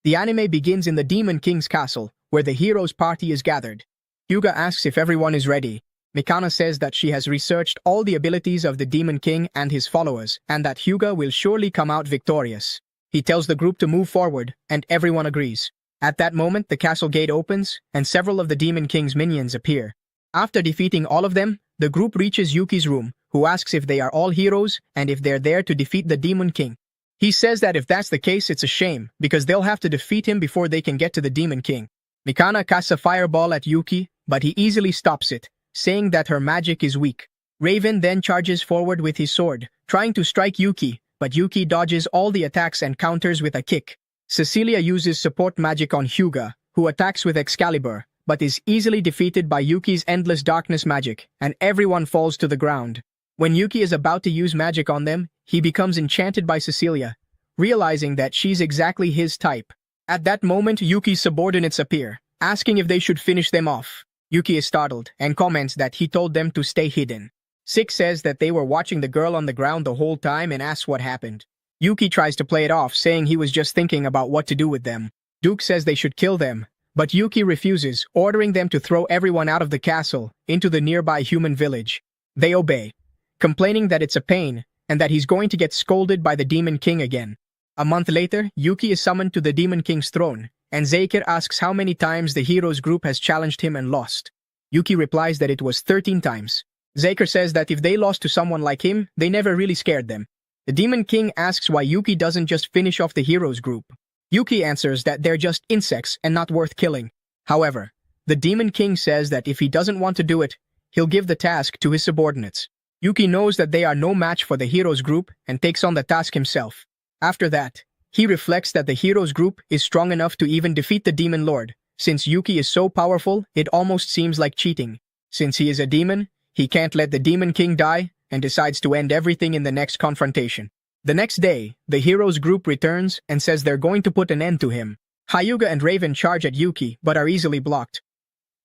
The anime begins in the Demon King's castle, where the heroes' party is gathered. Hyuga asks if everyone is ready. Mikana says that she has researched all the abilities of the Demon King and his followers, and that Hyuga will surely come out victorious. He tells the group to move forward, and everyone agrees. At that moment, the castle gate opens, and several of the Demon King's minions appear. After defeating all of them, the group reaches Yuki's room, who asks if they are all heroes and if they're there to defeat the Demon King. He says that if that's the case, it's a shame, because they'll have to defeat him before they can get to the Demon King. Mikana casts a fireball at Yuki, but he easily stops it, saying that her magic is weak. Raven then charges forward with his sword, trying to strike Yuki, but Yuki dodges all the attacks and counters with a kick. Cecilia uses support magic on Hyuga, who attacks with Excalibur, but is easily defeated by Yuki's endless darkness magic, and everyone falls to the ground. When Yuki is about to use magic on them, he becomes enchanted by Cecilia, realizing that she's exactly his type. At that moment, Yuki's subordinates appear, asking if they should finish them off. Yuki is startled and comments that he told them to stay hidden. Six says that they were watching the girl on the ground the whole time and asks what happened. Yuki tries to play it off, saying he was just thinking about what to do with them. Duke says they should kill them, but Yuki refuses, ordering them to throw everyone out of the castle into the nearby human village. They obey, complaining that it's a pain and that he's going to get scolded by the Demon King again. A month later, Yuki is summoned to the Demon King's throne, and Zeikir asks how many times the heroes group has challenged him and lost. Yuki replies that it was 13 times. Zeikir says that if they lost to someone like him, they never really scared them. The Demon King asks why Yuki doesn't just finish off the heroes group. Yuki answers that they're just insects and not worth killing. However, the Demon King says that if he doesn't want to do it, he'll give the task to his subordinates. Yuki knows that they are no match for the heroes group and takes on the task himself. After that, he reflects that the heroes group is strong enough to even defeat the Demon Lord. Since Yuki is so powerful, it almost seems like cheating. Since he is a demon, he can't let the Demon King die and decides to end everything in the next confrontation. The next day, the heroes group returns and says they're going to put an end to him. Hyuga and Raven charge at Yuki but are easily blocked.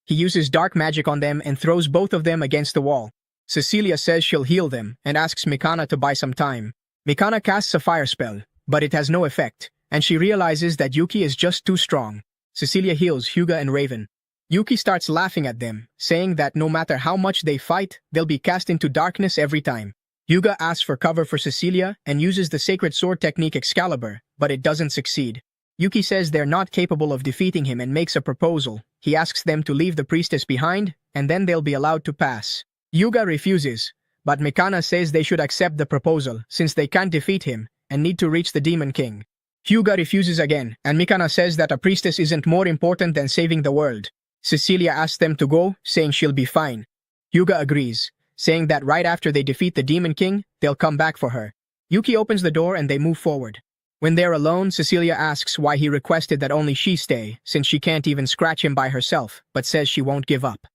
He uses dark magic on them and throws both of them against the wall. Cecilia says she'll heal them and asks Mikana to buy some time. Mikana casts a fire spell, but it has no effect, and she realizes that Yuki is just too strong. Cecilia heals Hyuga and Raven. Yuki starts laughing at them, saying that no matter how much they fight, they'll be cast into darkness every time. Hyuga asks for cover for Cecilia and uses the sacred sword technique Excalibur, but it doesn't succeed. Yuki says they're not capable of defeating him and makes a proposal. He asks them to leave the priestess behind, and then they'll be allowed to pass. Hyuga refuses, but Mikana says they should accept the proposal since they can't defeat him and need to reach the Demon King. Hyuga refuses again, and Mikana says that a priestess isn't more important than saving the world. Cecilia asks them to go, saying she'll be fine. Hyuga agrees, saying that right after they defeat the Demon King, they'll come back for her. Yuki opens the door and they move forward. When they're alone, Cecilia asks why he requested that only she stay, since she can't even scratch him by herself, but says she won't give up.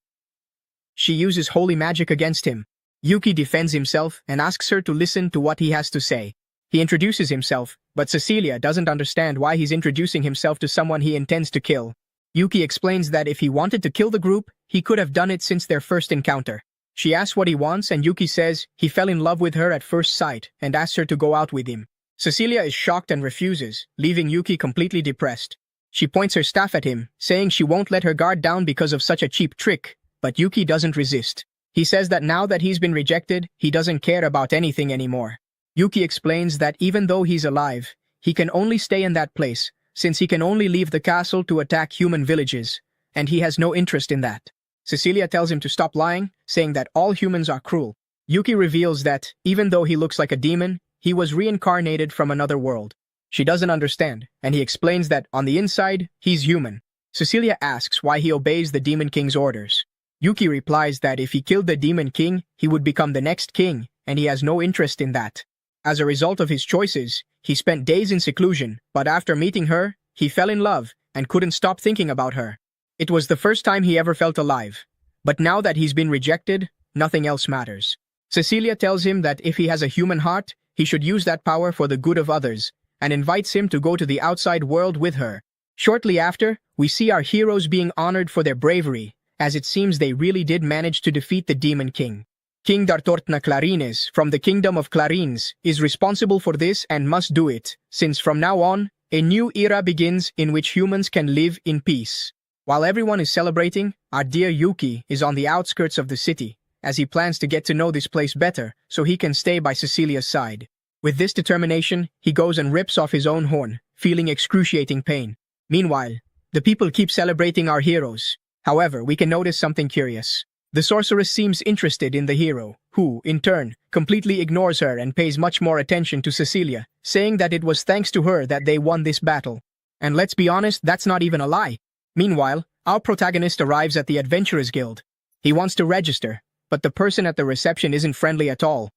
She uses holy magic against him. Yuki defends himself and asks her to listen to what he has to say. He introduces himself, but Cecilia doesn't understand why he's introducing himself to someone he intends to kill. Yuki explains that if he wanted to kill the group, he could have done it since their first encounter. She asks what he wants and Yuki says he fell in love with her at first sight and asks her to go out with him. Cecilia is shocked and refuses, leaving Yuki completely depressed. She points her staff at him, saying she won't let her guard down because of such a cheap trick, but Yuki doesn't resist. He says that now that he's been rejected, he doesn't care about anything anymore. Yuki explains that even though he's alive, he can only stay in that place, since he can only leave the castle to attack human villages, and he has no interest in that. Cecilia tells him to stop lying, saying that all humans are cruel. Yuki reveals that, even though he looks like a demon, he was reincarnated from another world. She doesn't understand, and he explains that, on the inside, he's human. Cecilia asks why he obeys the Demon King's orders. Yuki replies that if he killed the Demon King, he would become the next king, and he has no interest in that. As a result of his choices, he spent days in seclusion, but after meeting her, he fell in love and couldn't stop thinking about her. It was the first time he ever felt alive. But now that he's been rejected, nothing else matters. Cecilia tells him that if he has a human heart, he should use that power for the good of others, and invites him to go to the outside world with her. Shortly after, we see our heroes being honored for their bravery, as it seems they really did manage to defeat the Demon King. King Dartortna Clarines, from the Kingdom of Clarines, is responsible for this and must do it, since from now on, A new era begins in which humans can live in peace. While everyone is celebrating, our dear Yuki is on the outskirts of the city, as he plans to get to know this place better so he can stay by Cecilia's side. With this determination, he goes and rips off his own horn, feeling excruciating pain. Meanwhile, the people keep celebrating our heroes. However, we can notice something curious. The sorceress seems interested in the hero, who, in turn, completely ignores her and pays much more attention to Cecilia, saying that it was thanks to her that they won this battle. And let's be honest, that's not even a lie. Meanwhile, our protagonist arrives at the Adventurers Guild. He wants to register, but the person at the reception isn't friendly at all.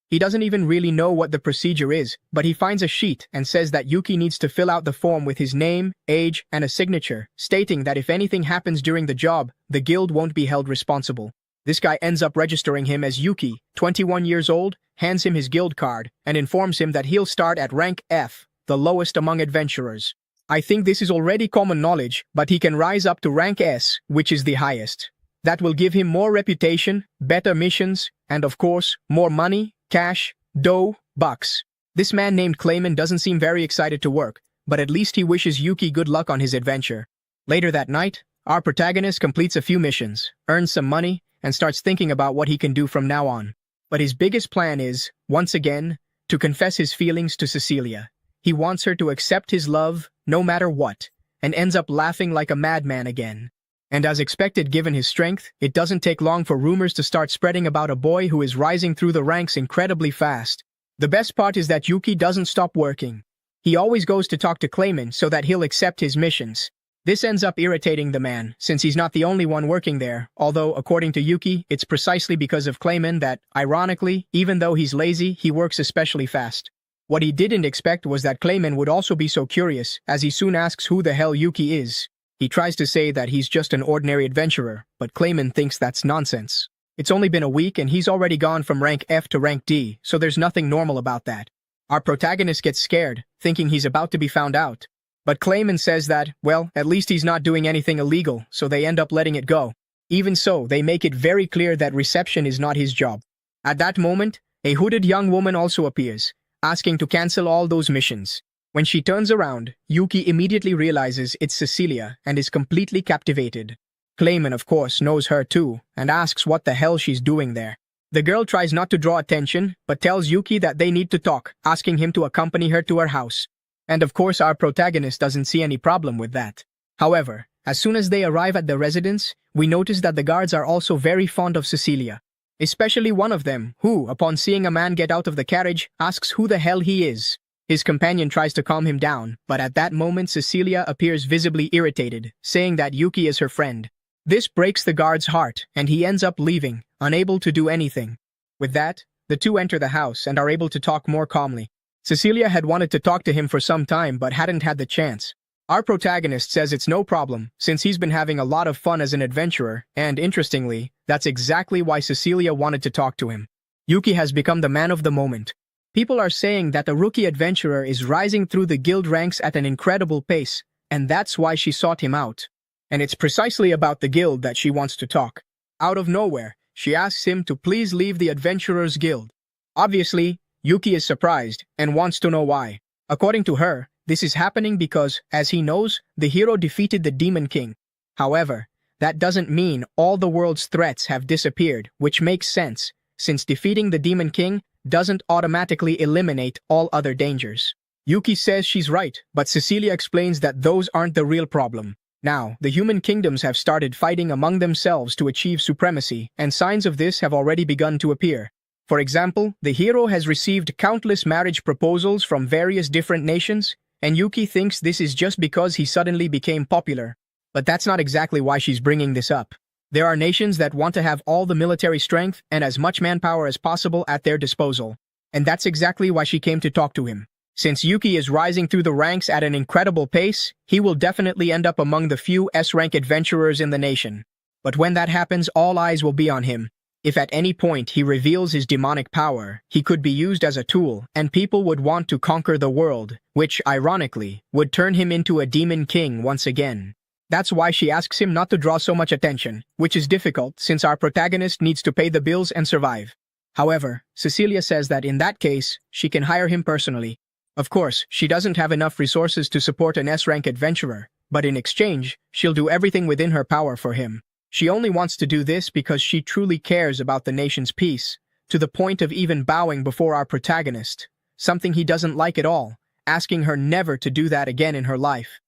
He doesn't even really know what the procedure is, but he finds a sheet and says that Yuki needs to fill out the form with his name, age, and a signature, stating that if anything happens during the job, the guild won't be held responsible. This guy ends up registering him as Yuki, 21 years old, hands him his guild card, and informs him that he'll start at rank F, the lowest among adventurers. I think this is already common knowledge, but he can rise up to rank S, which is the highest. That will give him more reputation, better missions, and of course, more money, cash, dough, bucks. This man named Clayman doesn't seem very excited to work, but at least he wishes Yuki good luck on his adventure. Later that night, our protagonist completes a few missions, earns some money, and starts thinking about what he can do from now on. But his biggest plan is, once again, to confess his feelings to Cecilia. He wants her to accept his love, no matter what, and ends up laughing like a madman again. And as expected given his strength, it doesn't take long for rumors to start spreading about a boy who is rising through the ranks incredibly fast. The best part is that Yuki doesn't stop working. He always goes to talk to Clayman so that he'll accept his missions. This ends up irritating the man, since he's not the only one working there, although, according to Yuki, it's precisely because of Clayman that, ironically, even though he's lazy, he works especially fast. What he didn't expect was that Clayman would also be so curious, as he soon asks who the hell Yuki is. He tries to say that he's just an ordinary adventurer, but Clayman thinks that's nonsense. It's only been a week and he's already gone from rank F to rank D, so there's nothing normal about that. Our protagonist gets scared, thinking he's about to be found out. But Clayman says that, well, at least he's not doing anything illegal, so they end up letting it go. Even so, they make it very clear that reception is not his job. At that moment, a hooded young woman also appears, asking to cancel all those missions. When she turns around, Yuki immediately realizes it's Cecilia and is completely captivated. Clayman, of course, knows her too, and asks what the hell she's doing there. The girl tries not to draw attention, but tells Yuki that they need to talk, asking him to accompany her to her house. And of course our protagonist doesn't see any problem with that. However, as soon as they arrive at the residence, we notice that the guards are also very fond of Cecilia. Especially one of them, who, upon seeing a man get out of the carriage, asks who the hell he is. His companion tries to calm him down, but at that moment Cecilia appears visibly irritated, saying that Yuki is her friend. This breaks the guard's heart, and he ends up leaving, unable to do anything. With that, the two enter the house and are able to talk more calmly. Cecilia had wanted to talk to him for some time but hadn't had the chance. Our protagonist says it's no problem, since he's been having a lot of fun as an adventurer, and interestingly, that's exactly why Cecilia wanted to talk to him. Yuki has become the man of the moment. People are saying that the rookie adventurer is rising through the guild ranks at an incredible pace, and that's why she sought him out. And it's precisely about the guild that she wants to talk. Out of nowhere, she asks him to please leave the Adventurers Guild. Obviously, Yuki is surprised and wants to know why. According to her, this is happening because, as he knows, the hero defeated the Demon King. However, that doesn't mean all the world's threats have disappeared, which makes sense, since defeating the Demon King doesn't automatically eliminate all other dangers. Yuki says she's right, but Cecilia explains that those aren't the real problem. Now, the human kingdoms have started fighting among themselves to achieve supremacy, and signs of this have already begun to appear. For example, the hero has received countless marriage proposals from various different nations, and Yuki thinks this is just because he suddenly became popular. But that's not exactly why she's bringing this up. There are nations that want to have all the military strength and as much manpower as possible at their disposal. And that's exactly why she came to talk to him. Since Yuki is rising through the ranks at an incredible pace, he will definitely end up among the few S-rank adventurers in the nation. But when that happens, all eyes will be on him. If at any point he reveals his demonic power, he could be used as a tool, and people would want to conquer the world, which, ironically, would turn him into a demon king once again. That's why she asks him not to draw so much attention, which is difficult since our protagonist needs to pay the bills and survive. However, Cecilia says that in that case, she can hire him personally. Of course, she doesn't have enough resources to support an S-rank adventurer, but in exchange, she'll do everything within her power for him. She only wants to do this because she truly cares about the nation's peace, to the point of even bowing before our protagonist, something he doesn't like at all, asking her never to do that again in her life.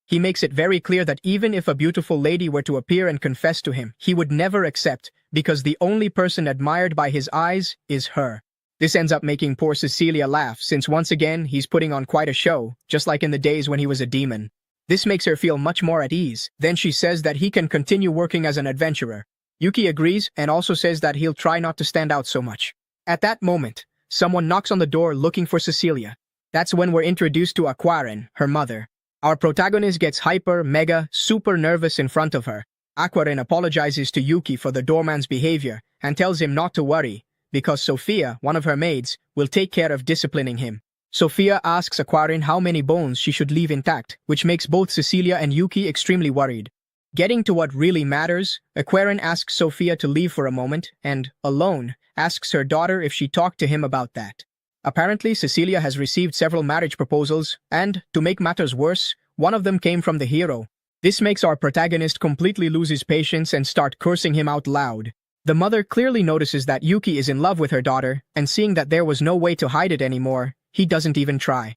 He makes it very clear that even if a beautiful lady were to appear and confess to him, he would never accept, because the only person admired by his eyes is her. This ends up making poor Cecilia laugh, since once again he's putting on quite a show, just like in the days when he was a demon. This makes her feel much more at ease. Then she says that he can continue working as an adventurer. Yuki agrees and also says that he'll try not to stand out so much. At that moment, someone knocks on the door looking for Cecilia. That's when we're introduced to Aquarin, her mother. Our protagonist gets super nervous in front of her. Aquarin apologizes to Yuki for the doorman's behavior and tells him not to worry, because Sophia, one of her maids, will take care of disciplining him. Sophia asks Aquarin how many bones she should leave intact, which makes both Cecilia and Yuki extremely worried. Getting to what really matters, Aquarin asks Sophia to leave for a moment and, alone, asks her daughter if she talked to him about that. Apparently, Cecilia has received several marriage proposals, and, to make matters worse, one of them came from the hero. This makes our protagonist completely lose his patience and start cursing him out loud. The mother clearly notices that Yuki is in love with her daughter, and seeing that there was no way to hide it anymore, he doesn't even try.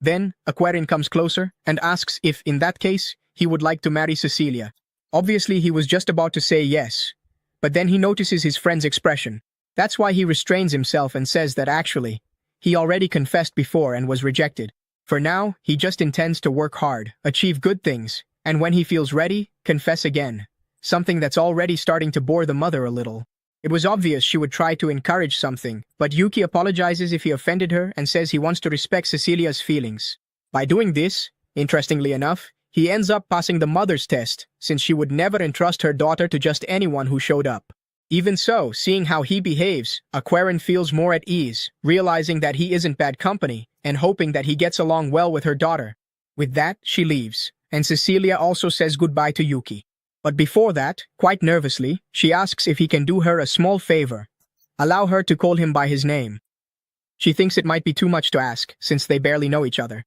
Then, Aquarin comes closer and asks if, in that case, he would like to marry Cecilia. Obviously, he was just about to say yes, but then he notices his friend's expression. That's why he restrains himself and says that actually, he already confessed before and was rejected. For now, he just intends to work hard, achieve good things, and when he feels ready, confess again. Something that's already starting to bore the mother a little. It was obvious she would try to encourage something, but Yuki apologizes if he offended her and says he wants to respect Cecilia's feelings. By doing this, interestingly enough, he ends up passing the mother's test, since she would never entrust her daughter to just anyone who showed up. Even so, seeing how he behaves, Aquarin feels more at ease, realizing that he isn't bad company, and hoping that he gets along well with her daughter. With that, she leaves, and Cecilia also says goodbye to Yuki. But before that, quite nervously, she asks if he can do her a small favor. Allow her to call him by his name. She thinks it might be too much to ask, since they barely know each other.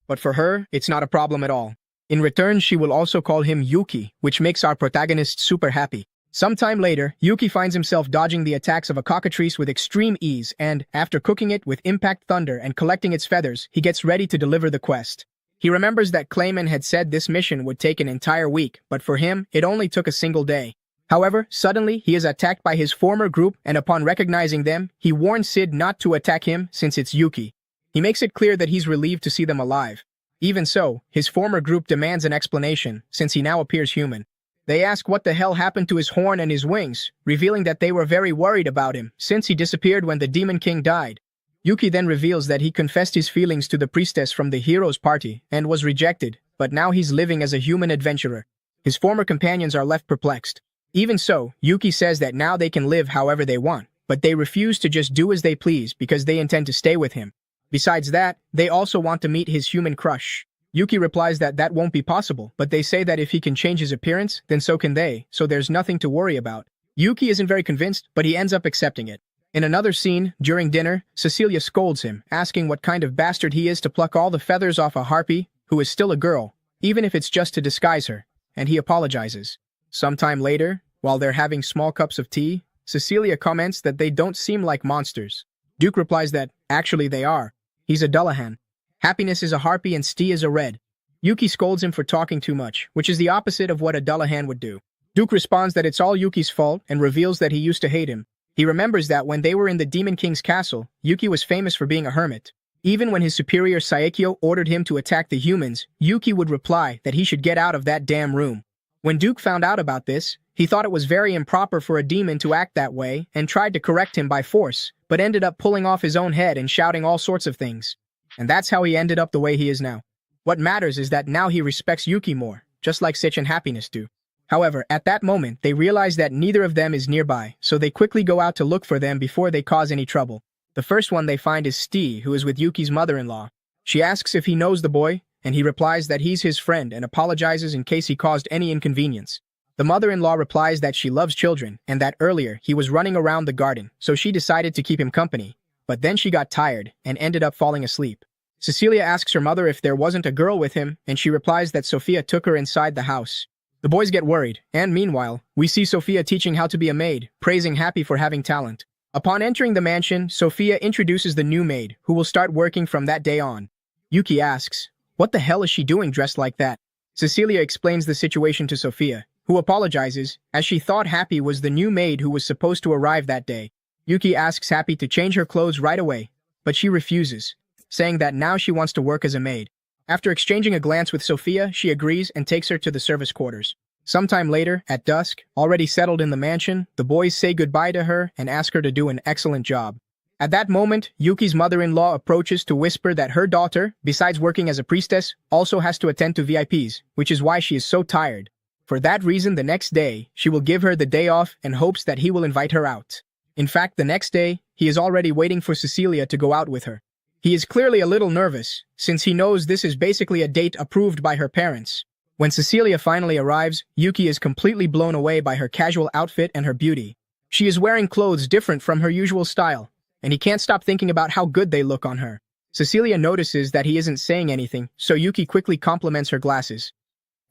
But for her, it's not a problem at all. In return, she will also call him Yuki, which makes our protagonist super happy. Sometime later, Yuki finds himself dodging the attacks of a cockatrice with extreme ease and, after cooking it with impact thunder and collecting its feathers, he gets ready to deliver the quest. He remembers that Clayman had said this mission would take an entire week, but for him, it only took a single day. However, suddenly, he is attacked by his former group, and upon recognizing them, he warns Sid not to attack him since it's Yuki. He makes it clear that he's relieved to see them alive. Even so, his former group demands an explanation, since he now appears human. They ask what the hell happened to his horn and his wings, revealing that they were very worried about him, since he disappeared when the Demon King died. Yuki then reveals that he confessed his feelings to the priestess from the hero's party and was rejected, but now he's living as a human adventurer. His former companions are left perplexed. Even so, Yuki says that now they can live however they want, but they refuse to just do as they please because they intend to stay with him. Besides that, they also want to meet his human crush. Yuki replies that that won't be possible, but they say that if he can change his appearance, then so can they, so there's nothing to worry about. Yuki isn't very convinced, but he ends up accepting it. In another scene, during dinner, Cecilia scolds him, asking what kind of bastard he is to pluck all the feathers off a harpy, who is still a girl, even if it's just to disguise her, and he apologizes. Sometime later, while they're having small cups of tea, Cecilia comments that they don't seem like monsters. Duke replies that, actually they are. He's a Dullahan. Happiness is a harpy and Stee is a red. Yuki scolds him for talking too much, which is the opposite of what a Dullahan would do. Duke responds that it's all Yuki's fault and reveals that he used to hate him. He remembers that when they were in the Demon King's castle, Yuki was famous for being a hermit. Even when his superior Saikyo ordered him to attack the humans, Yuki would reply that he should get out of that damn room. When Duke found out about this, he thought it was very improper for a demon to act that way and tried to correct him by force, but ended up pulling off his own head and shouting all sorts of things. And that's how he ended up the way he is now. What matters is that now he respects Yuki more, just like Sitch and Happiness do. However, at that moment, they realize that neither of them is nearby, so they quickly go out to look for them before they cause any trouble. The first one they find is Stee, who is with Yuki's mother-in-law. She asks if he knows the boy, and he replies that he's his friend and apologizes in case he caused any inconvenience. The mother-in-law replies that she loves children, and that earlier he was running around the garden, so she decided to keep him company. but then she got tired and ended up falling asleep. Cecilia asks her mother if there wasn't a girl with him, and she replies that Sophia took her inside the house. The boys get worried, and meanwhile, we see Sophia teaching how to be a maid, praising Happy for having talent. Upon entering the mansion, Sophia introduces the new maid, who will start working from that day on. Yuki asks, "What the hell is she doing dressed like that?" Cecilia explains the situation to Sophia, who apologizes, as she thought Happy was the new maid who was supposed to arrive that day. Yuki asks Happy to change her clothes right away, but she refuses, saying that now she wants to work as a maid. After exchanging a glance with Sophia, she agrees and takes her to the service quarters. Sometime later, at dusk, already settled in the mansion, the boys say goodbye to her and ask her to do an excellent job. At that moment, Yuki's mother-in-law approaches to whisper that her daughter, besides working as a priestess, also has to attend to VIPs, which is why she is so tired. For that reason, the next day, she will give her the day off and hopes that he will invite her out. In fact, the next day, he is already waiting for Cecilia to go out with her. He is clearly a little nervous, since he knows this is basically a date approved by her parents. When Cecilia finally arrives, Yuki is completely blown away by her casual outfit and her beauty. She is wearing clothes different from her usual style, and he can't stop thinking about how good they look on her. Cecilia notices that he isn't saying anything, so Yuki quickly compliments her glasses.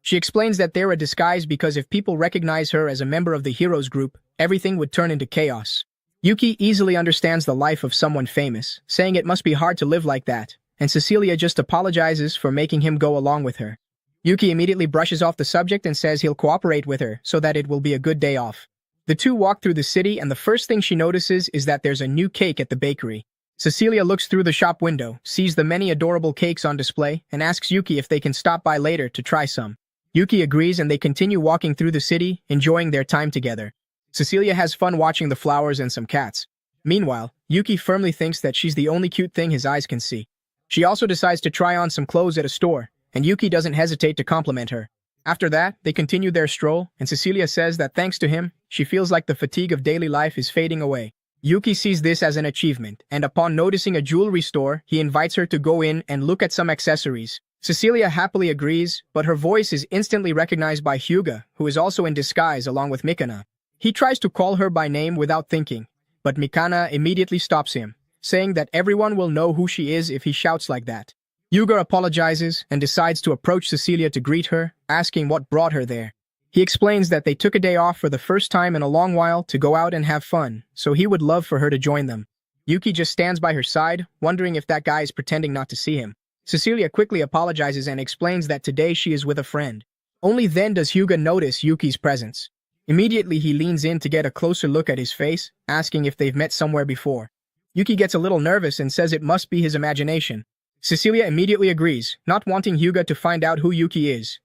She explains that they're a disguise because if people recognize her as a member of the heroes group, everything would turn into chaos. Yuki easily understands the life of someone famous, saying it must be hard to live like that, and Cecilia just apologizes for making him go along with her. Yuki immediately brushes off the subject and says he'll cooperate with her so that it will be a good day off. The two walk through the city, and the first thing she notices is that there's a new cake at the bakery. Cecilia looks through the shop window, sees the many adorable cakes on display, and asks Yuki if they can stop by later to try some. Yuki agrees and they continue walking through the city, enjoying their time together. Cecilia has fun watching the flowers and some cats. Meanwhile, Yuki firmly thinks that she's the only cute thing his eyes can see. She also decides to try on some clothes at a store, and Yuki doesn't hesitate to compliment her. After that, they continue their stroll, and Cecilia says that thanks to him, she feels like the fatigue of daily life is fading away. Yuki sees this as an achievement, and upon noticing a jewelry store, he invites her to go in and look at some accessories. Cecilia happily agrees, but her voice is instantly recognized by Hyuga, who is also in disguise along with Mikana. He tries to call her by name without thinking, but Mikana immediately stops him, saying that everyone will know who she is if he shouts like that. Hyuga apologizes and decides to approach Cecilia to greet her, asking what brought her there. He explains that they took a day off for the first time in a long while to go out and have fun, so he would love for her to join them. Yuki just stands by her side, wondering if that guy is pretending not to see him. Cecilia quickly apologizes and explains that today she is with a friend. Only then does Hyuga notice Yuki's presence. Immediately he leans in to get a closer look at his face, asking if they've met somewhere before. Yuki gets a little nervous and says it must be his imagination. Cecilia immediately agrees, not wanting Hyuga to find out who Yuki is.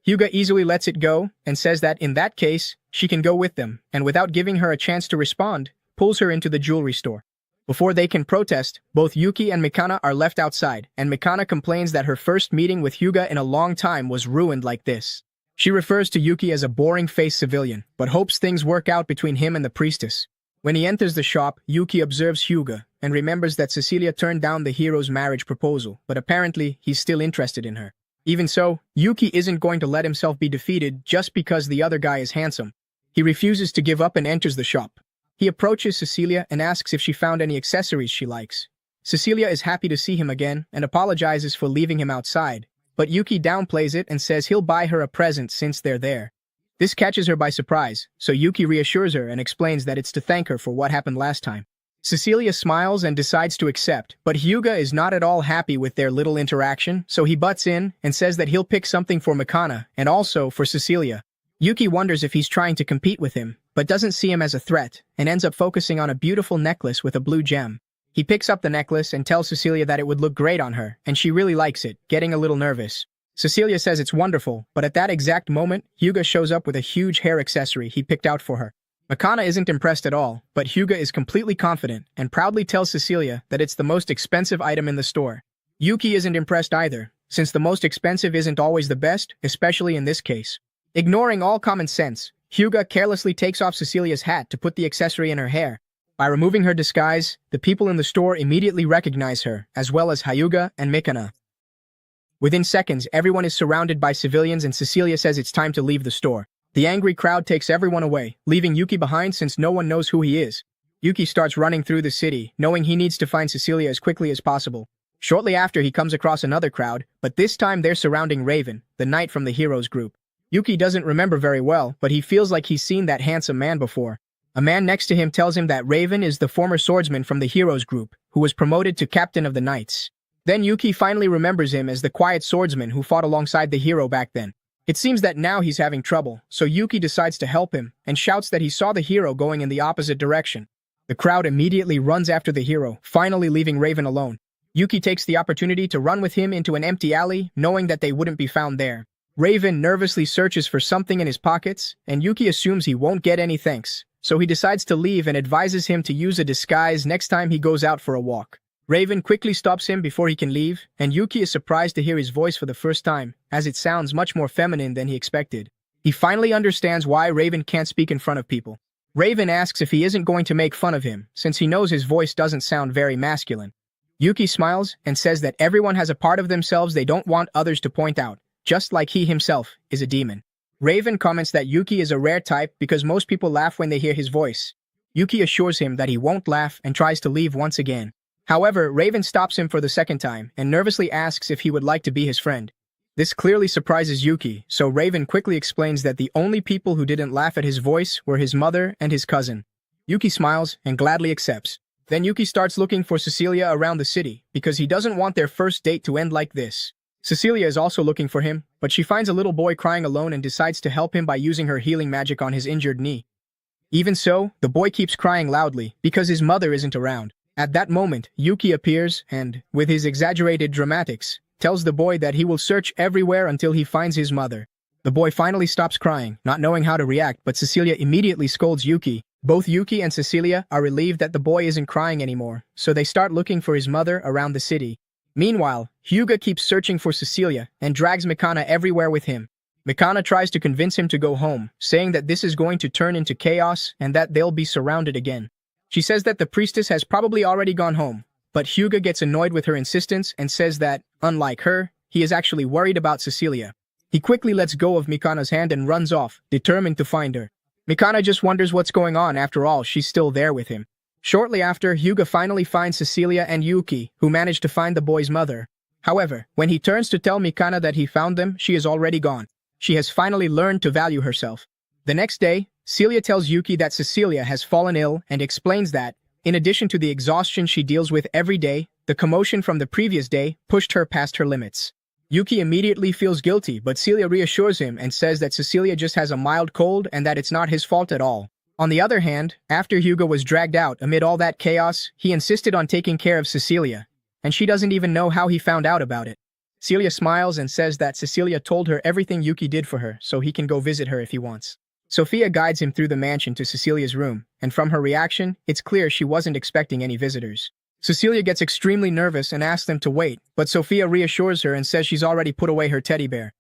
Hyuga easily lets it go and says that in that case, she can go with them, and without giving her a chance to respond, pulls her into the jewelry store. Before they can protest, both Yuki and Mikana are left outside, and Mikana complains that her first meeting with Hyuga in a long time was ruined like this. She refers to Yuki as a boring-faced civilian, but hopes things work out between him and the priestess. When he enters the shop, Yuki observes Hyuga and remembers that Cecilia turned down the hero's marriage proposal, but apparently he's still interested in her. Even so, Yuki isn't going to let himself be defeated just because the other guy is handsome. He refuses to give up and enters the shop. He approaches Cecilia and asks if she found any accessories she likes. Cecilia is happy to see him again and apologizes for leaving him outside, but Yuki downplays it and says he'll buy her a present since they're there. This catches her by surprise, so Yuki reassures her and explains that it's to thank her for what happened last time. Cecilia smiles and decides to accept, but Hyuga is not at all happy with their little interaction, so he butts in and says that he'll pick something for Mikana and also for Cecilia. Yuki wonders if he's trying to compete with him, but doesn't see him as a threat and ends up focusing on a beautiful necklace with a blue gem. He picks up the necklace and tells Cecilia that it would look great on her, and she really likes it, getting a little nervous. Cecilia says it's wonderful, but at that exact moment, Hyuga shows up with a huge hair accessory he picked out for her. Mikana isn't impressed at all, but Hyuga is completely confident and proudly tells Cecilia that it's the most expensive item in the store. Yuki isn't impressed either, since the most expensive isn't always the best, especially in this case. Ignoring all common sense, Hyuga carelessly takes off Cecilia's hat to put the accessory in her hair. By removing her disguise, the people in the store immediately recognize her, as well as Hyuga and Mikana. Within seconds, everyone is surrounded by civilians and Cecilia says it's time to leave the store. The angry crowd takes everyone away, leaving Yuki behind since no one knows who he is. Yuki starts running through the city, knowing he needs to find Cecilia as quickly as possible. Shortly after, he comes across another crowd, but this time they're surrounding Raven, the knight from the heroes group. Yuki doesn't remember very well, but he feels like he's seen that handsome man before. A man next to him tells him that Raven is the former swordsman from the heroes group, who was promoted to captain of the knights. Then Yuki finally remembers him as the quiet swordsman who fought alongside the hero back then. It seems that now he's having trouble, so Yuki decides to help him and shouts that he saw the hero going in the opposite direction. The crowd immediately runs after the hero, finally leaving Raven alone. Yuki takes the opportunity to run with him into an empty alley, knowing that they wouldn't be found there. Raven nervously searches for something in his pockets, and Yuki assumes he won't get any thanks, so he decides to leave and advises him to use a disguise next time he goes out for a walk. Raven quickly stops him before he can leave, and Yuki is surprised to hear his voice for the first time, as it sounds much more feminine than he expected. He finally understands why Raven can't speak in front of people. Raven asks if he isn't going to make fun of him, since he knows his voice doesn't sound very masculine. Yuki smiles and says that everyone has a part of themselves they don't want others to point out, just like he himself is a demon. Raven comments that Yuki is a rare type because most people laugh when they hear his voice. Yuki assures him that he won't laugh and tries to leave once again. However, Raven stops him for the second time and nervously asks if he would like to be his friend. This clearly surprises Yuki, so Raven quickly explains that the only people who didn't laugh at his voice were his mother and his cousin. Yuki smiles and gladly accepts. Then Yuki starts looking for Cecilia around the city because he doesn't want their first date to end like this. Cecilia is also looking for him, but she finds a little boy crying alone and decides to help him by using her healing magic on his injured knee. Even so, the boy keeps crying loudly because his mother isn't around. At that moment, Yuki appears and, with his exaggerated dramatics, tells the boy that he will search everywhere until he finds his mother. The boy finally stops crying, not knowing how to react, but Cecilia immediately scolds Yuki. Both Yuki and Cecilia are relieved that the boy isn't crying anymore, so they start looking for his mother around the city. Meanwhile, Hyuga keeps searching for Cecilia and drags Mikana everywhere with him. Mikana tries to convince him to go home, saying that this is going to turn into chaos and that they'll be surrounded again. She says that the priestess has probably already gone home, but Hyuga gets annoyed with her insistence and says that, unlike her, he is actually worried about Cecilia. He quickly lets go of Mikana's hand and runs off, determined to find her. Mikana just wonders what's going on. After all, she's still there with him. Shortly after, Hyuga finally finds Cecilia and Yuki, who manage to find the boy's mother. However, when he turns to tell Mikana that he found them, she is already gone. She has finally learned to value herself. The next day, Celia tells Yuki that Cecilia has fallen ill and explains that, in addition to the exhaustion she deals with every day, the commotion from the previous day pushed her past her limits. Yuki immediately feels guilty, but Celia reassures him and says that Cecilia just has a mild cold and that it's not his fault at all. On the other hand, after Hyuga was dragged out amid all that chaos, he insisted on taking care of Cecilia, and she doesn't even know how he found out about it. Celia smiles and says that Cecilia told her everything Yuki did for her, so he can go visit her if he wants. Sophia guides him through the mansion to Cecilia's room, and from her reaction, it's clear she wasn't expecting any visitors. Cecilia gets extremely nervous and asks them to wait, but Sophia reassures her and says she's already put away her teddy bear.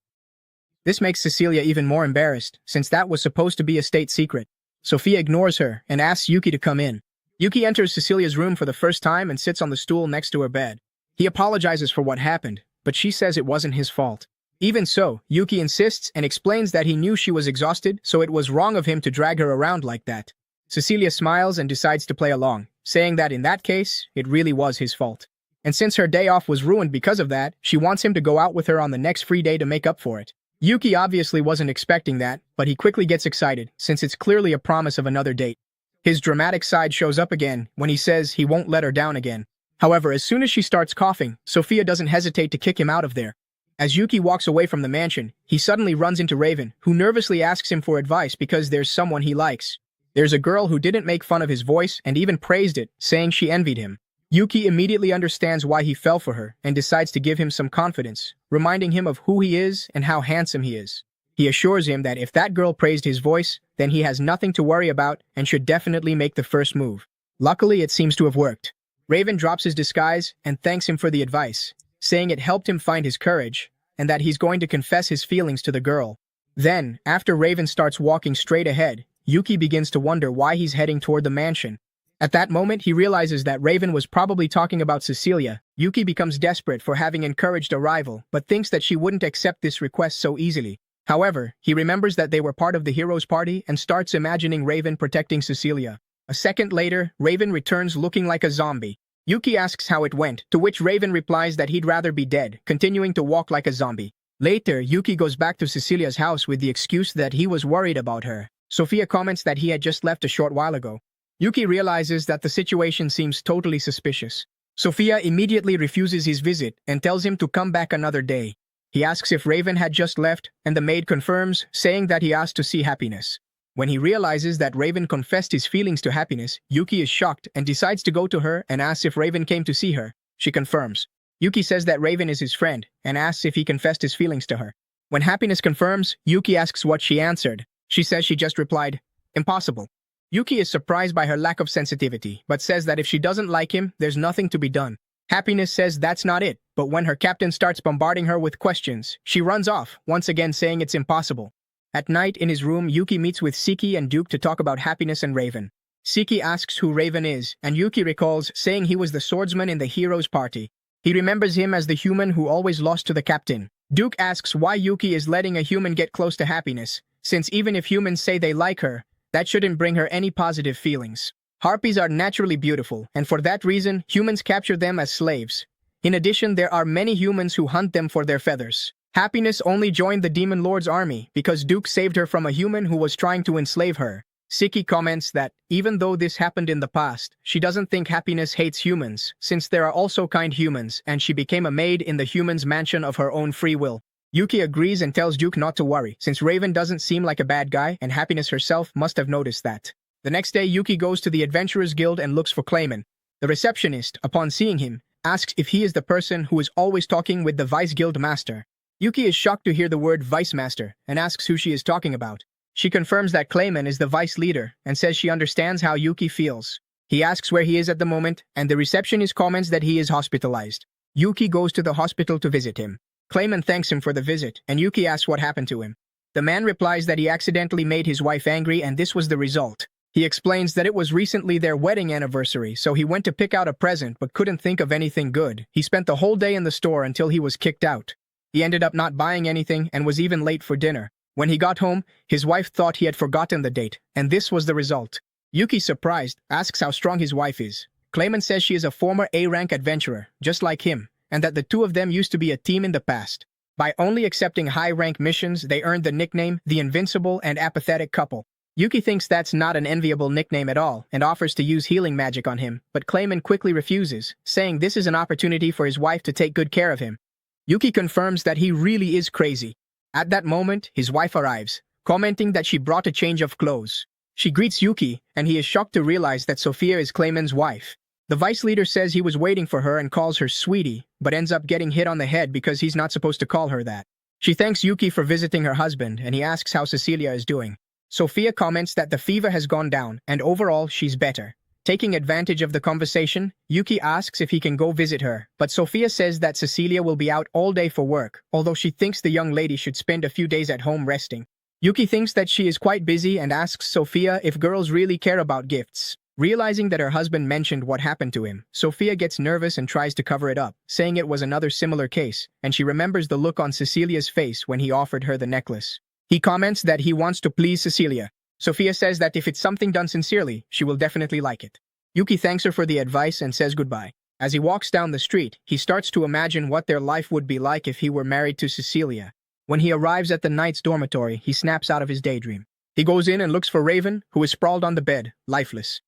This makes Cecilia even more embarrassed, since that was supposed to be a state secret. Sophia ignores her and asks Yuki to come in. Yuki enters Cecilia's room for the first time and sits on the stool next to her bed. He apologizes for what happened, but she says it wasn't his fault. Even so, Yuki insists and explains that he knew she was exhausted, so it was wrong of him to drag her around like that. Cecilia smiles and decides to play along, saying that in that case, it really was his fault. And since her day off was ruined because of that, she wants him to go out with her on the next free day to make up for it. Yuki obviously wasn't expecting that, but he quickly gets excited, since it's clearly a promise of another date. His dramatic side shows up again when he says he won't let her down again. However, as soon as she starts coughing, Sophia doesn't hesitate to kick him out of there. As Yuki walks away from the mansion, he suddenly runs into Raven, who nervously asks him for advice because there's someone he likes. There's a girl who didn't make fun of his voice and even praised it, saying she envied him. Yuki immediately understands why he fell for her and decides to give him some confidence, reminding him of who he is and how handsome he is. He assures him that if that girl praised his voice, then he has nothing to worry about and should definitely make the first move. Luckily, it seems to have worked. Raven drops his disguise and thanks him for the advice, saying it helped him find his courage and that he's going to confess his feelings to the girl. Then, after Raven starts walking straight ahead, Yuki begins to wonder why he's heading toward the mansion. At that moment, he realizes that Raven was probably talking about Cecilia. Yuki becomes desperate for having encouraged a rival, but thinks that she wouldn't accept this request so easily. However, he remembers that they were part of the hero's party and starts imagining Raven protecting Cecilia. A second later, Raven returns looking like a zombie. Yuki asks how it went, to which Raven replies that he'd rather be dead, continuing to walk like a zombie. Later, Yuki goes back to Cecilia's house with the excuse that he was worried about her. Sophia comments that he had just left a short while ago. Yuki realizes that the situation seems totally suspicious. Sophia immediately refuses his visit and tells him to come back another day. He asks if Raven had just left, and the maid confirms, saying that he asked to see Happiness. When he realizes that Raven confessed his feelings to Happiness, Yuki is shocked and decides to go to her and asks if Raven came to see her. She confirms. Yuki says that Raven is his friend and asks if he confessed his feelings to her. When Happiness confirms, Yuki asks what she answered. She says she just replied, "Impossible." Yuki is surprised by her lack of sensitivity, but says that if she doesn't like him, there's nothing to be done. Happiness says that's not it, but when her captain starts bombarding her with questions, she runs off, once again saying it's impossible. At night, in his room, Yuki meets with Siki and Duke to talk about Happiness and Raven. Siki asks who Raven is, and Yuki recalls saying he was the swordsman in the hero's party. He remembers him as the human who always lost to the captain. Duke asks why Yuki is letting a human get close to Happiness, since even if humans say they like her, that shouldn't bring her any positive feelings. Harpies are naturally beautiful, and for that reason, humans capture them as slaves. In addition, there are many humans who hunt them for their feathers. Happiness only joined the Demon Lord's army because Duke saved her from a human who was trying to enslave her. Siki comments that, even though this happened in the past, she doesn't think Happiness hates humans, since there are also kind humans, and she became a maid in the human's mansion of her own free will. Yuki agrees and tells Duke not to worry, since Raven doesn't seem like a bad guy, and Happiness herself must have noticed that. The next day, Yuki goes to the Adventurers Guild and looks for Clayman. The receptionist, upon seeing him, asks if he is the person who is always talking with the Vice Guild Master. Yuki is shocked to hear the word Vice Master and asks who she is talking about. She confirms that Clayman is the Vice Leader and says she understands how Yuki feels. He asks where he is at the moment, and the receptionist comments that he is hospitalized. Yuki goes to the hospital to visit him. Clayman thanks him for the visit, and Yuki asks what happened to him. The man replies that he accidentally made his wife angry and this was the result. He explains that it was recently their wedding anniversary, so he went to pick out a present but couldn't think of anything good. He spent the whole day in the store until he was kicked out. He ended up not buying anything and was even late for dinner. When he got home, his wife thought he had forgotten the date, and this was the result. Yuki, surprised, asks how strong his wife is. Clayman says she is a former A-rank adventurer, just like him, and that the two of them used to be a team in the past. By only accepting high-rank missions, they earned the nickname the Invincible and Apathetic Couple. Yuki thinks that's not an enviable nickname at all and offers to use healing magic on him, but Clayman quickly refuses, saying this is an opportunity for his wife to take good care of him. Yuki confirms that he really is crazy. At that moment, his wife arrives, commenting that she brought a change of clothes. She greets Yuki, and he is shocked to realize that Sophia is Clayman's wife. The vice leader says he was waiting for her and calls her sweetie, but ends up getting hit on the head because he's not supposed to call her that. She thanks Yuki for visiting her husband, and he asks how Cecilia is doing. Sophia comments that the fever has gone down, and overall, she's better. Taking advantage of the conversation, Yuki asks if he can go visit her, but Sophia says that Cecilia will be out all day for work, although she thinks the young lady should spend a few days at home resting. Yuki thinks that she is quite busy and asks Sophia if girls really care about gifts. Realizing that her husband mentioned what happened to him, Sophia gets nervous and tries to cover it up, saying it was another similar case, and she remembers the look on Cecilia's face when he offered her the necklace. He comments that he wants to please Cecilia. Sophia says that if it's something done sincerely, she will definitely like it. Yuki thanks her for the advice and says goodbye. As he walks down the street, he starts to imagine what their life would be like if he were married to Cecilia. When he arrives at the knight's dormitory, he snaps out of his daydream. He goes in and looks for Raven, who is sprawled on the bed, lifeless.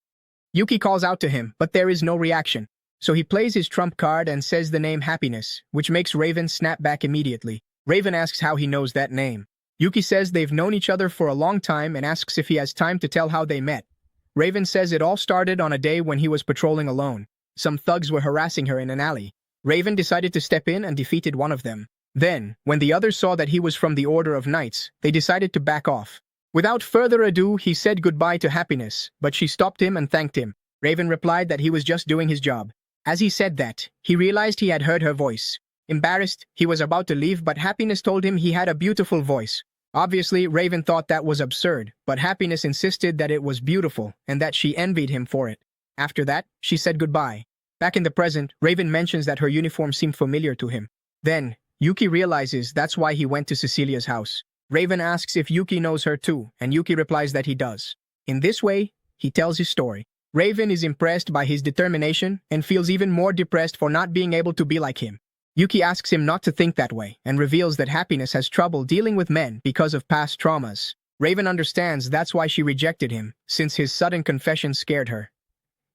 Yuki calls out to him, but there is no reaction. So he plays his trump card and says the name Happiness, which makes Raven snap back immediately. Raven asks how he knows that name. Yuki says they've known each other for a long time and asks if he has time to tell how they met. Raven says it all started on a day when he was patrolling alone. Some thugs were harassing her in an alley. Raven decided to step in and defeated one of them. Then, when the others saw that he was from the Order of Knights, they decided to back off. Without further ado, he said goodbye to Happiness, but she stopped him and thanked him. Raven replied that he was just doing his job. As he said that, he realized he had heard her voice. Embarrassed, he was about to leave, but Happiness told him he had a beautiful voice. Obviously, Raven thought that was absurd, but Happiness insisted that it was beautiful and that she envied him for it. After that, she said goodbye. Back in the present, Raven mentions that her uniform seemed familiar to him. Then, Yuki realizes that's why he went to Cecilia's house. Raven asks if Yuki knows her too, and Yuki replies that he does. In this way, he tells his story. Raven is impressed by his determination and feels even more depressed for not being able to be like him. Yuki asks him not to think that way and reveals that Happiness has trouble dealing with men because of past traumas. Raven understands that's why she rejected him, since his sudden confession scared her.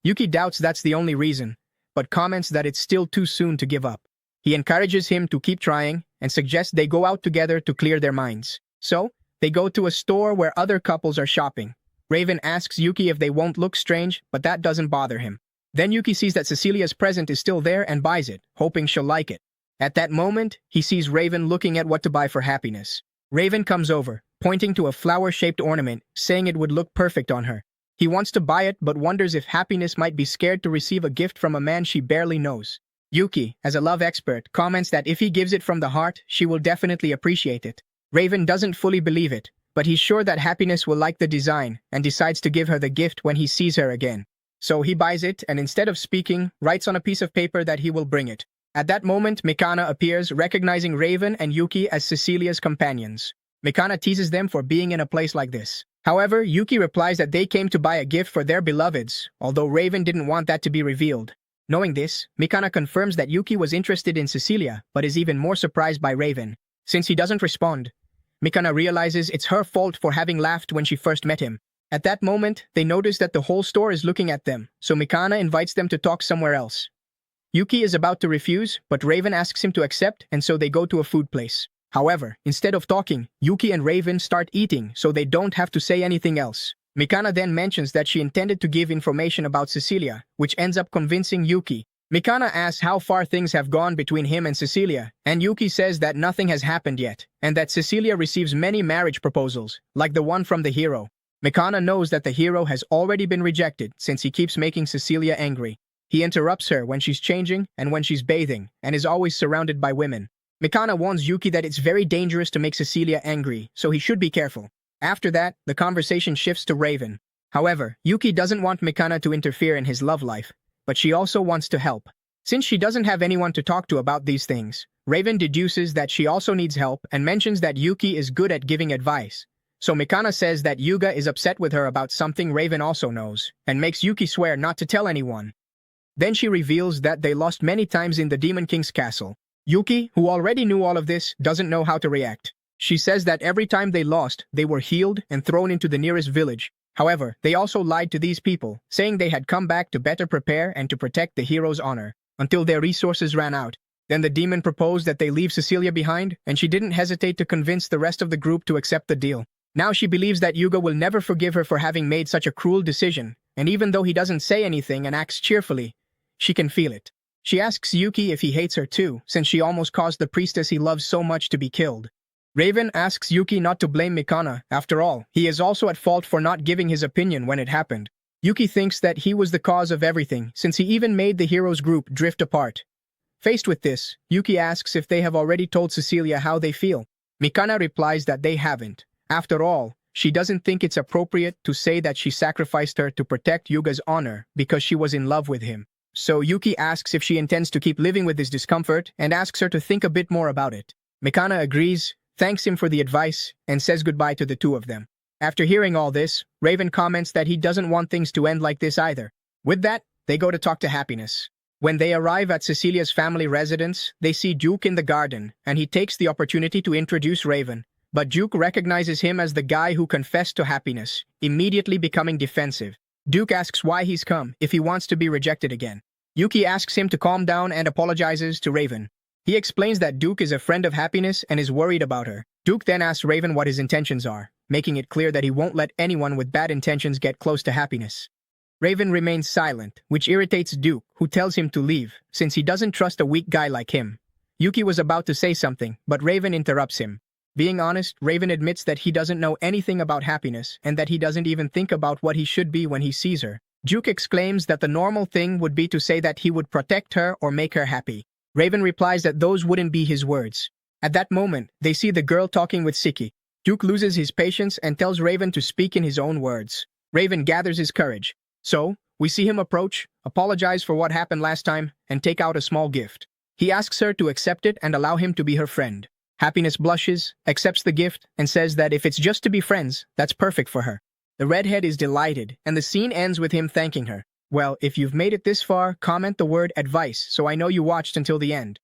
Yuki doubts that's the only reason, but comments that it's still too soon to give up. He encourages him to keep trying and suggests they go out together to clear their minds. So, they go to a store where other couples are shopping. Raven asks Yuki if they won't look strange, but that doesn't bother him. Then Yuki sees that Cecilia's present is still there and buys it, hoping she'll like it. At that moment, he sees Raven looking at what to buy for Happiness. Raven comes over, pointing to a flower-shaped ornament, saying it would look perfect on her. He wants to buy it but wonders if Happiness might be scared to receive a gift from a man she barely knows. Yuki, as a love expert, comments that if he gives it from the heart, she will definitely appreciate it. Raven doesn't fully believe it, but he's sure that Happiness will like the design and decides to give her the gift when he sees her again. So he buys it and instead of speaking, writes on a piece of paper that he will bring it. At that moment, Mikana appears, recognizing Raven and Yuki as Cecilia's companions. Mikana teases them for being in a place like this. However, Yuki replies that they came to buy a gift for their beloveds, although Raven didn't want that to be revealed. Knowing this, Mikana confirms that Yuki was interested in Cecilia, but is even more surprised by Raven. Since he doesn't respond, Mikana realizes it's her fault for having laughed when she first met him. At that moment, they notice that the whole store is looking at them, so Mikana invites them to talk somewhere else. Yuki is about to refuse, but Raven asks him to accept, and so they go to a food place. However, instead of talking, Yuki and Raven start eating so they don't have to say anything else. Mikana then mentions that she intended to give information about Cecilia, which ends up convincing Yuki. Mikana asks how far things have gone between him and Cecilia, and Yuki says that nothing has happened yet, and that Cecilia receives many marriage proposals, like the one from the hero. Mikana knows that the hero has already been rejected since he keeps making Cecilia angry. He interrupts her when she's changing and when she's bathing, and is always surrounded by women. Mikana warns Yuki that it's very dangerous to make Cecilia angry, so he should be careful. After that, the conversation shifts to Raven. However, Yuki doesn't want Mikana to interfere in his love life, but she also wants to help. Since she doesn't have anyone to talk to about these things, Raven deduces that she also needs help and mentions that Yuki is good at giving advice. So Mikana says that Yuga is upset with her about something Raven also knows, and makes Yuki swear not to tell anyone. Then she reveals that they lost many times in the Demon King's castle. Yuki, who already knew all of this, doesn't know how to react. She says that every time they lost, they were healed and thrown into the nearest village. However, they also lied to these people, saying they had come back to better prepare and to protect the hero's honor, until their resources ran out. Then the demon proposed that they leave Cecilia behind, and she didn't hesitate to convince the rest of the group to accept the deal. Now she believes that Yuga will never forgive her for having made such a cruel decision, and even though he doesn't say anything and acts cheerfully, she can feel it. She asks Yuki if he hates her too, since she almost caused the priestess he loves so much to be killed. Raven asks Yuki not to blame Mikana. After all, he is also at fault for not giving his opinion when it happened. Yuki thinks that he was the cause of everything, since he even made the heroes group drift apart. Faced with this, Yuki asks if they have already told Cecilia how they feel. Mikana replies that they haven't. After all, she doesn't think it's appropriate to say that she sacrificed her to protect Yuga's honor because she was in love with him. So Yuki asks if she intends to keep living with this discomfort and asks her to think a bit more about it. Mikana agrees, thanks him for the advice, and says goodbye to the two of them. After hearing all this, Raven comments that he doesn't want things to end like this either. With that, they go to talk to Happiness. When they arrive at Cecilia's family residence, they see Duke in the garden, and he takes the opportunity to introduce Raven. But Duke recognizes him as the guy who confessed to Happiness, immediately becoming defensive. Duke asks why he's come, if he wants to be rejected again. Yuki asks him to calm down and apologizes to Raven. He explains that Duke is a friend of Happiness and is worried about her. Duke then asks Raven what his intentions are, making it clear that he won't let anyone with bad intentions get close to Happiness. Raven remains silent, which irritates Duke, who tells him to leave, since he doesn't trust a weak guy like him. Yuki was about to say something, but Raven interrupts him. Being honest, Raven admits that he doesn't know anything about Happiness and that he doesn't even think about what he should be when he sees her. Duke exclaims that the normal thing would be to say that he would protect her or make her happy. Raven replies that those wouldn't be his words. At that moment, they see the girl talking with Siki. Duke loses his patience and tells Raven to speak in his own words. Raven gathers his courage. So, we see him approach, apologize for what happened last time, and take out a small gift. He asks her to accept it and allow him to be her friend. Happiness blushes, accepts the gift, and says that if it's just to be friends, that's perfect for her. The redhead is delighted, and the scene ends with him thanking her. Well, if you've made it this far, comment the word advice so I know you watched until the end.